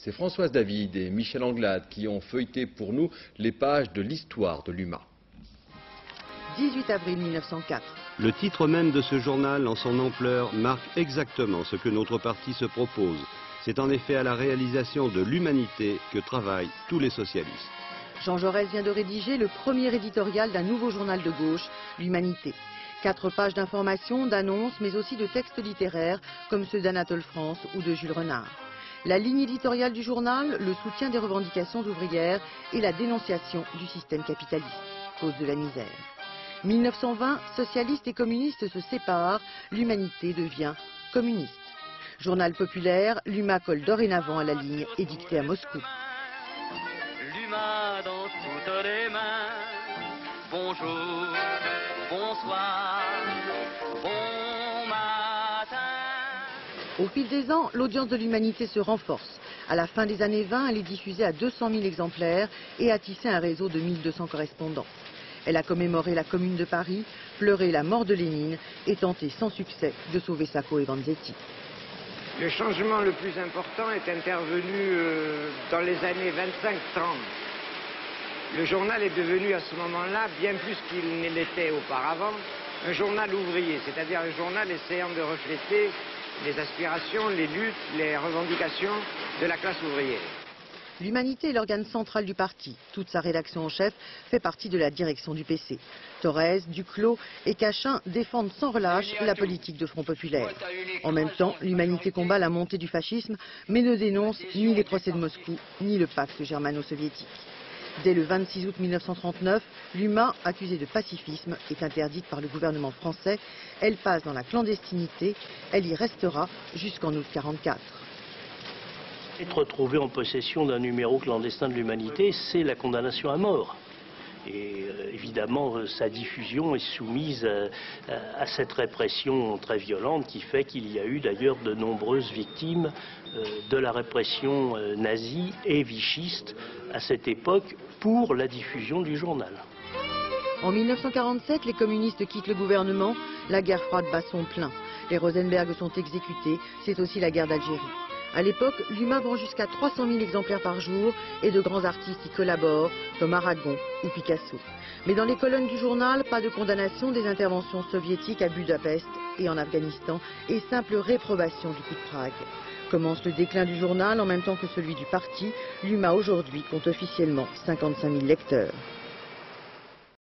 C'est Françoise David et Michel Anglade qui ont feuilleté pour nous les pages de l'histoire de l'UMA. 18 avril 1904. Le titre même de ce journal, en son ampleur, marque exactement ce que notre parti se propose. C'est en effet à la réalisation de l'humanité que travaillent tous les socialistes. Jean Jaurès vient de rédiger le premier éditorial d'un nouveau journal de gauche, l'Humanité. 4 pages d'informations, d'annonces, mais aussi de textes littéraires, comme ceux d'Anatole France ou de Jules Renard. La ligne éditoriale du journal, le soutien des revendications ouvrières et la dénonciation du système capitaliste, cause de la misère. 1920, socialistes et communistes se séparent, l'Humanité devient communiste. Journal populaire, l'UMA colle dorénavant à la ligne édictée à Moscou. L'UMA dans toutes les mains, bonjour, bonsoir, bon matin. Au fil des ans, l'audience de l'Humanité se renforce. À la fin des années 20, elle est diffusée à 200 000 exemplaires et a tissé un réseau de 1200 correspondants. Elle a commémoré la Commune de Paris, pleuré la mort de Lénine et tenté sans succès de sauver Sacco et Vanzetti. Le changement le plus important est intervenu dans les années 25-30. Le journal est devenu à ce moment-là, bien plus qu'il ne l'était auparavant, un journal ouvrier, c'est-à-dire un journal essayant de refléter les aspirations, les luttes, les revendications de la classe ouvrière. L'Humanité est l'organe central du parti. Toute sa rédaction en chef fait partie de la direction du PC. Thorez, Duclos et Cachin défendent sans relâche la politique de Front populaire. En même temps, l'Humanité combat la montée du fascisme, mais ne dénonce ni les procès de Moscou, ni le pacte germano-soviétique. Dès le 26 août 1939, l'UMA, accusée de pacifisme, est interdite par le gouvernement français. Elle passe dans la clandestinité. Elle y restera jusqu'en août 1944. Être retrouvé en possession d'un numéro clandestin de l'Humanité, c'est la condamnation à mort. Et évidemment, sa diffusion est soumise à cette répression très violente qui fait qu'il y a eu d'ailleurs de nombreuses victimes de la répression nazie et vichiste à cette époque pour la diffusion du journal. En 1947, les communistes quittent le gouvernement, la guerre froide bat son plein. Les Rosenberg sont exécutés, c'est aussi la guerre d'Algérie. À l'époque, l'UMA vend jusqu'à 300 000 exemplaires par jour et de grands artistes y collaborent, comme Aragon ou Picasso. Mais dans les colonnes du journal, pas de condamnation des interventions soviétiques à Budapest et en Afghanistan et simple réprobation du coup de Prague. Commence le déclin du journal en même temps que celui du parti. L'UMA aujourd'hui compte officiellement 55 000 lecteurs.